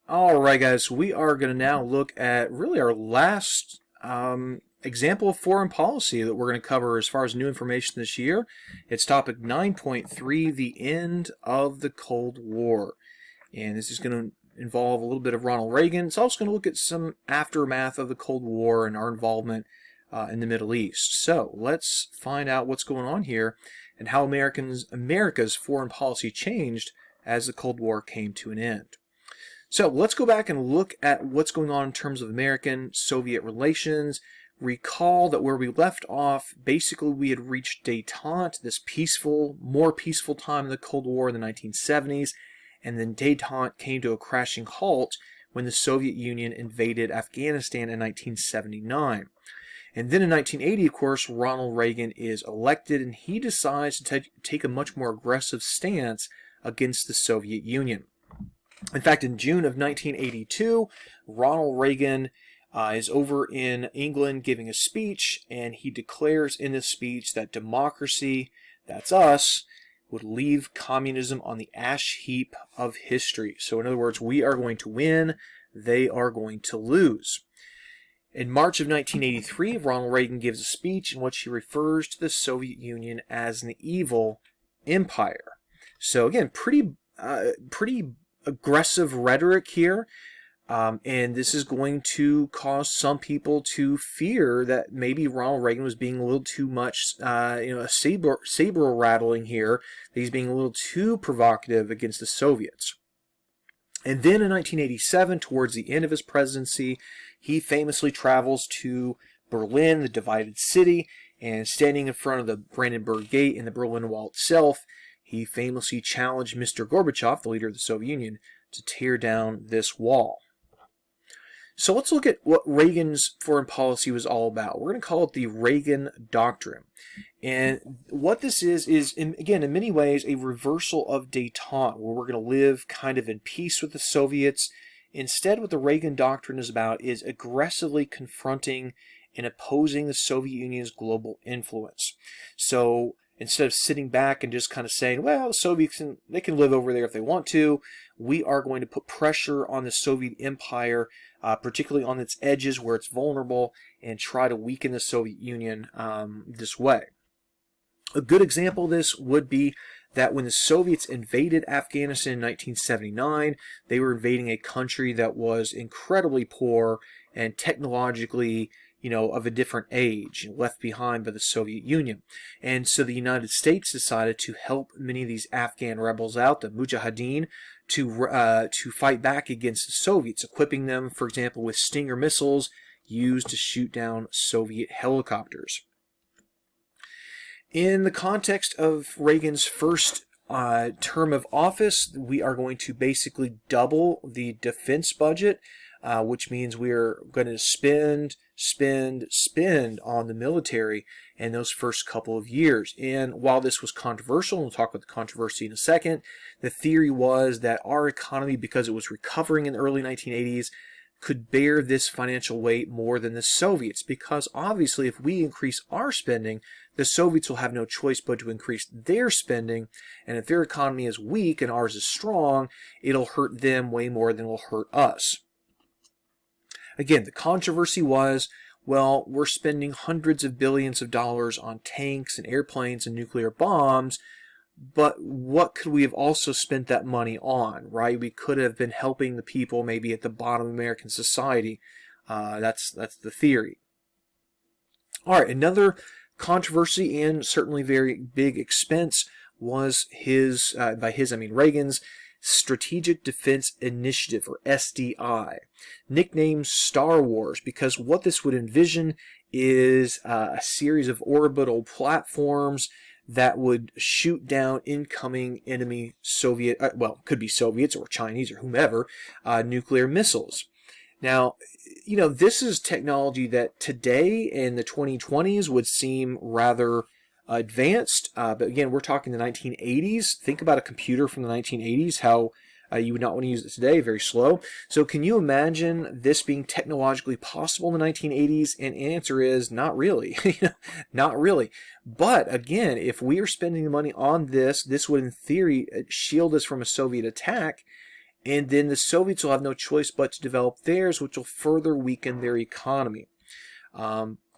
Alright guys, we are going to now look at really our last example of foreign policy that we're going to cover as far as new information this year. It's topic 9.3, the end of the Cold War. And this is going to involve a little bit of Ronald Reagan. It's also going to look at some aftermath of the Cold War and our involvement in the Middle East. So let's find out what's going on here and how America's foreign policy changed as the Cold War came to an end. So let's go back and look at what's going on in terms of American-Soviet relations. Recall that where we left off, basically we had reached détente, this more peaceful time in the Cold War in the 1970s, and then détente came to a crashing halt when the Soviet Union invaded Afghanistan in 1979. And then in 1980, of course, Ronald Reagan is elected, and he decides to take a much more aggressive stance against the Soviet Union. In fact, in June of 1982, Ronald Reagan is over in England giving a speech, and he declares in this speech that democracy, that's us, would leave communism on the ash heap of history. So in other words, we are going to win, they are going to lose. In March of 1983, Ronald Reagan gives a speech in which he refers to the Soviet Union as an evil empire. So again, pretty aggressive rhetoric here, and this is going to cause some people to fear that maybe Ronald Reagan was being a little too much, a saber rattling here, that he's being a little too provocative against the Soviets. And then in 1987, towards the end of his presidency, he famously travels to Berlin, the divided city, and standing in front of the Brandenburg Gate and the Berlin Wall itself, he famously challenged Mr. Gorbachev, the leader of the Soviet Union, to tear down this wall. So let's look at what Reagan's foreign policy was all about. We're going to call it the Reagan Doctrine. And what this is again, in many ways, a reversal of détente, where we're going to live kind of in peace with the Soviets. Instead, what the Reagan Doctrine is about is aggressively confronting and opposing the Soviet Union's global influence. So instead of sitting back and just kind of saying, well, the Soviets, they can live over there if they want to, we are going to put pressure on the Soviet Empire, particularly on its edges where it's vulnerable, and try to weaken the Soviet Union this way. A good example of this would be that when the Soviets invaded Afghanistan in 1979, they were invading a country that was incredibly poor and technologically of a different age, left behind by the Soviet Union. And so the United States decided to help many of these Afghan rebels out, the Mujahideen, to fight back against the Soviets, equipping them, for example, with Stinger missiles used to shoot down Soviet helicopters. In the context of Reagan's first term of office, we are going to basically double the defense budget, which means we're going to spend on the military in those first couple of years. And while this was controversial, and we'll talk about the controversy in a second, the theory was that our economy, because it was recovering in the early 1980s, could bear this financial weight more than the Soviets, because obviously if we increase our spending, the Soviets will have no choice but to increase their spending, and if their economy is weak and ours is strong, it'll hurt them way more than it'll hurt us. Again, the controversy was, well, we're spending hundreds of billions of dollars on tanks and airplanes and nuclear bombs, but what could we have also spent that money on, right? We could have been helping the people maybe at the bottom of American society. That's the theory. All right, another controversy and certainly very big expense was Reagan's Strategic Defense Initiative, or SDI, nicknamed Star Wars, because what this would envision is a series of orbital platforms that would shoot down incoming enemy Soviet, could be Soviets or Chinese or whomever, nuclear missiles. Now, this is technology that today in the 2020s would seem rather advanced, but again, we're talking the 1980s. Think about a computer from the 1980s, how you would not want to use it today, very slow. So can you imagine this being technologically possible in the 1980s? And the answer is not really. Not really. But again, if we are spending the money on this, this would in theory shield us from a Soviet attack. And then the Soviets will have no choice but to develop theirs, which will further weaken their economy.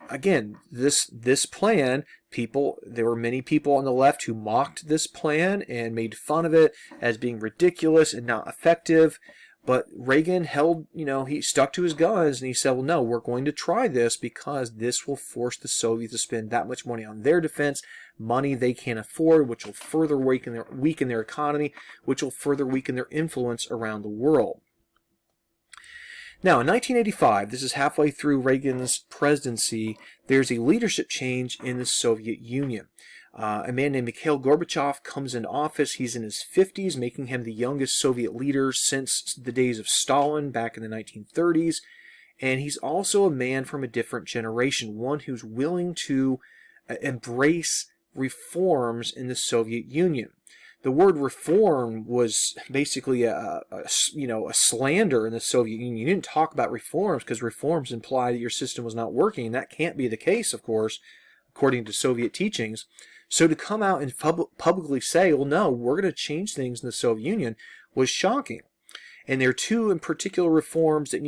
Again, this plan, there were many people on the left who mocked this plan and made fun of it as being ridiculous and not effective. But Reagan he stuck to his guns and he said, well, no, we're going to try this because this will force the Soviets to spend that much money on their defense, money they can't afford, which will further weaken their economy, which will further weaken their influence around the world. Now, in 1985, this is halfway through Reagan's presidency, there's a leadership change in the Soviet Union. A man named Mikhail Gorbachev comes into office. He's in his 50s, making him the youngest Soviet leader since the days of Stalin back in the 1930s. And he's also a man from a different generation, one who's willing to embrace reforms in the Soviet Union. The word reform was basically a slander in the Soviet Union. You didn't talk about reforms because reforms imply that your system was not working, and that can't be the case, of course, according to Soviet teachings. So to come out and publicly say, well, no, we're going to change things in the Soviet Union was shocking. And there are two in particular reforms that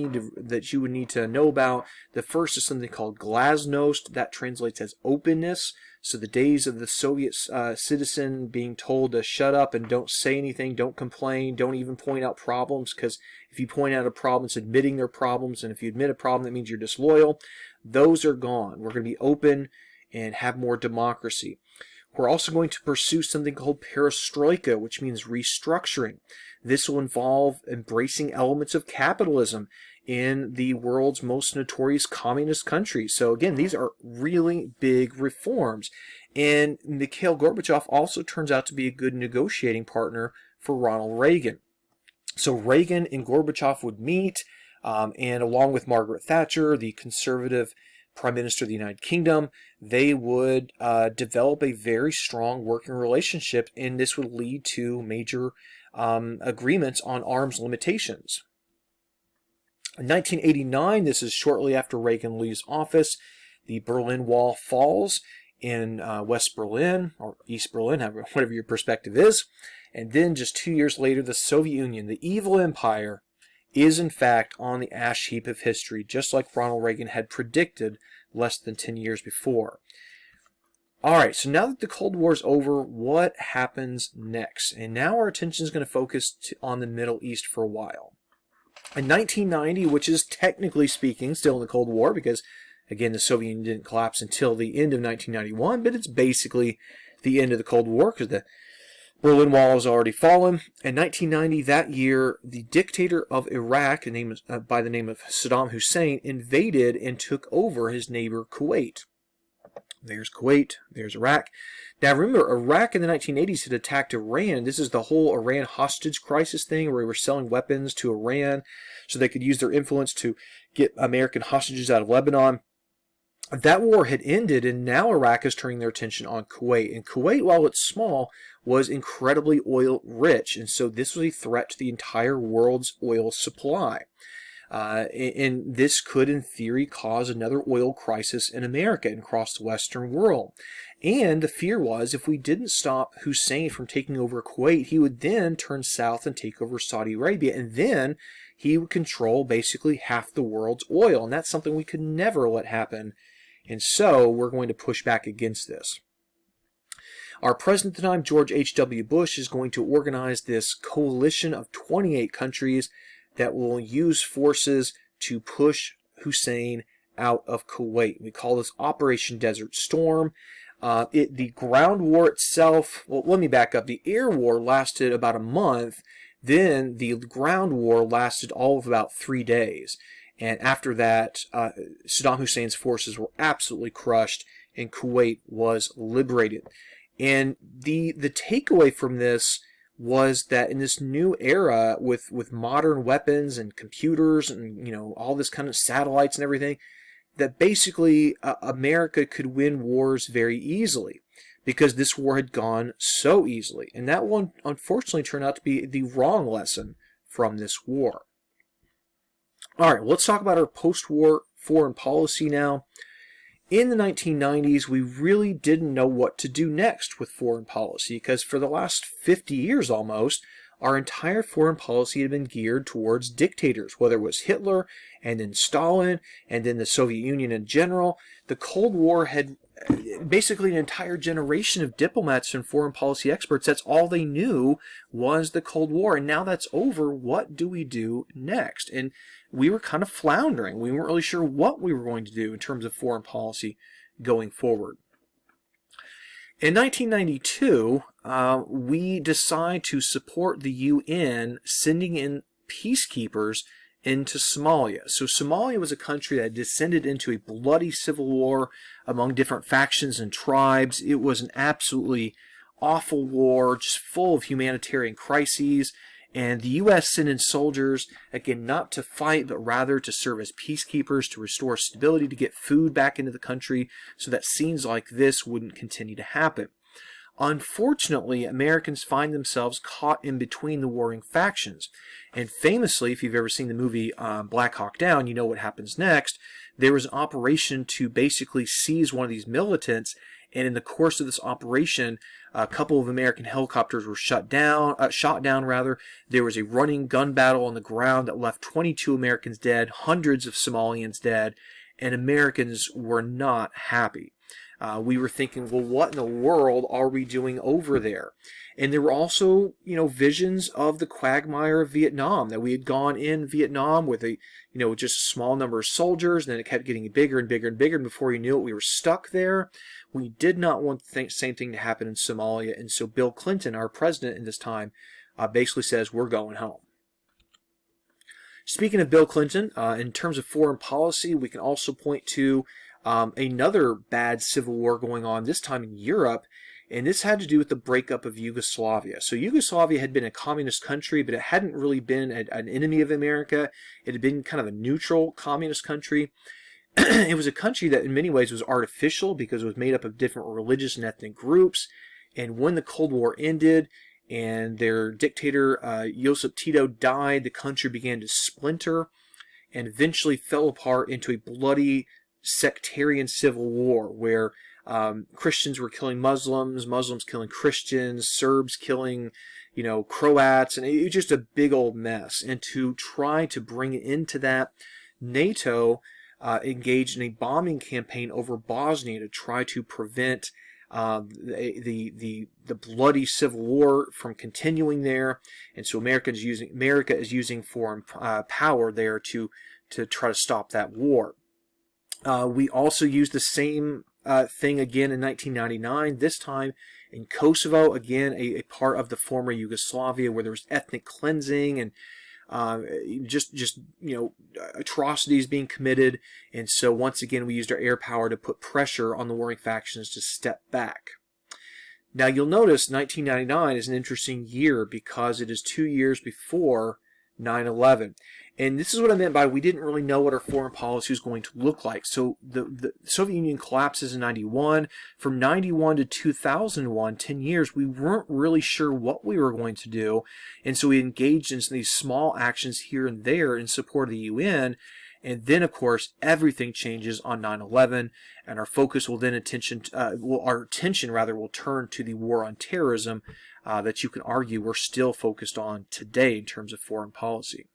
you would need to know about. The first is something called glasnost. That translates as openness. So the days of the Soviet citizen being told to shut up and don't say anything, don't complain, don't even point out problems, because if you point out a problem, it's admitting their problems, and if you admit a problem, that means you're disloyal. Those are gone. We're going to be open and have more democracy. We're also going to pursue something called perestroika, which means restructuring. This will involve embracing elements of capitalism in the world's most notorious communist countries. So again, these are really big reforms. And Mikhail Gorbachev also turns out to be a good negotiating partner for Ronald Reagan. So Reagan and Gorbachev would meet, and along with Margaret Thatcher, the conservative Prime Minister of the United Kingdom, they would develop a very strong working relationship, and this would lead to major agreements on arms limitations. In 1989, this is shortly after Reagan leaves office, the Berlin Wall falls in West Berlin, or East Berlin, whatever your perspective is. And then just 2 years later, the Soviet Union, the evil empire, is in fact on the ash heap of history, just like Ronald Reagan had predicted less than 10 years before. All right, so now that the Cold War is over, what happens next? And now our attention is going to focus on the Middle East for a while. In 1990, which is technically speaking still in the Cold War, because again, the Soviet Union didn't collapse until the end of 1991, but it's basically the end of the Cold War because the Berlin Wall has already fallen. In 1990, that year, the dictator of Iraq, by the name of Saddam Hussein, invaded and took over his neighbor Kuwait. There's Kuwait, there's Iraq. Now remember, Iraq in the 1980s had attacked Iran. This is the whole Iran hostage crisis thing where we were selling weapons to Iran so they could use their influence to get American hostages out of Lebanon. That war had ended, and now Iraq is turning their attention on Kuwait. And Kuwait, while it's small, was incredibly oil rich, and so this was a threat to the entire world's oil supply. And this could, in theory, cause another oil crisis in America and across the Western world. And the fear was, if we didn't stop Hussein from taking over Kuwait, he would then turn south and take over Saudi Arabia, and then he would control basically half the world's oil. And that's something we could never let happen. And so we're going to push back against this. Our president at the time, George H.W. Bush, is going to organize this coalition of 28 countries that will use forces to push Hussein out of Kuwait. We call this Operation Desert Storm. The ground war itself, well, let me back up. The air war lasted about a month. Then the ground war lasted all of about 3 days. And after that, Saddam Hussein's forces were absolutely crushed and Kuwait was liberated. And the takeaway from this was that in this new era with modern weapons and computers and all this kind of satellites and everything, that basically America could win wars very easily because this war had gone so easily. And that one unfortunately turned out to be the wrong lesson from this war. All right, let's talk about our post-war foreign policy now. In the 1990s, we really didn't know what to do next with foreign policy because for the last 50 years almost, our entire foreign policy had been geared towards dictators, whether it was Hitler and then Stalin and then the Soviet Union in general. The Cold War had basically an entire generation of diplomats and foreign policy experts. That's all they knew was the Cold War. And now that's over. What do we do next? And we were kind of floundering. We weren't really sure what we were going to do in terms of foreign policy going forward. In 1992, we decide to support the UN sending in peacekeepers into Somalia. So Somalia was a country that descended into a bloody civil war among different factions and tribes. It was an absolutely awful war, just full of humanitarian crises. And the U.S. sent in soldiers, again, not to fight, but rather to serve as peacekeepers, to restore stability, to get food back into the country so that scenes like this wouldn't continue to happen. Unfortunately, Americans find themselves caught in between the warring factions. And famously, if you've ever seen the movie Black Hawk Down, you know what happens next. There was an operation to basically seize one of these militants, and in the course of this operation, a couple of American helicopters were shot down. There was a running gun battle on the ground that left 22 Americans dead, hundreds of Somalians dead, and Americans were not happy. We were thinking, well, what in the world are we doing over there? And there were also, visions of the quagmire of Vietnam, that we had gone in Vietnam with just a small number of soldiers, and then it kept getting bigger and bigger and bigger, and before you knew it, we were stuck there. We did not want the same thing to happen in Somalia, and so Bill Clinton, our president in this time, basically says, we're going home. Speaking of Bill Clinton, in terms of foreign policy, we can also point to another bad civil war going on, this time in Europe, and this had to do with the breakup of Yugoslavia. So Yugoslavia had been a communist country, but it hadn't really been an enemy of America. It had been kind of a neutral communist country. It was a country that in many ways was artificial because it was made up of different religious and ethnic groups. And when the Cold War ended and their dictator Josip Tito died, the country began to splinter and eventually fell apart into a bloody sectarian civil war where Christians were killing Muslims, Muslims killing Christians, Serbs killing, Croats, and it was just a big old mess. And to try to bring it into that, NATO engaged in a bombing campaign over Bosnia to try to prevent the bloody civil war from continuing there. And so America is using foreign power there to try to stop that war. We also used the same thing again in 1999, this time in Kosovo, again a part of the former Yugoslavia where there was ethnic cleansing and atrocities being committed. And so once again we used our air power to put pressure on the warring factions to step back. Now you'll notice 1999 is an interesting year because it is 2 years before 9/11. And this is what I meant by we didn't really know what our foreign policy was going to look like. So the Soviet Union collapses in 91. From 91 to 2001, 10 years, we weren't really sure what we were going to do. And so we engaged in these small actions here and there in support of the UN. And then, of course, everything changes on 9/11, and our focus will then our attention will turn to the war on terrorism that you can argue we're still focused on today in terms of foreign policy.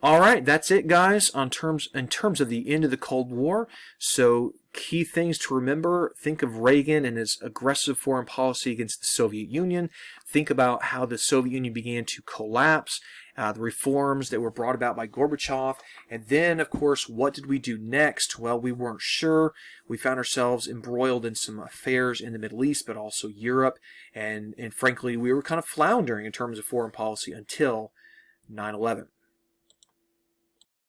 All right, that's it, guys, in terms of the end of the Cold War. So key things to remember: think of Reagan and his aggressive foreign policy against the Soviet Union. Think about how the Soviet Union began to collapse, the reforms that were brought about by Gorbachev. And then, of course, what did we do next? Well, we weren't sure. We found ourselves embroiled in some affairs in the Middle East, but also Europe. And frankly, we were kind of floundering in terms of foreign policy until 9/11.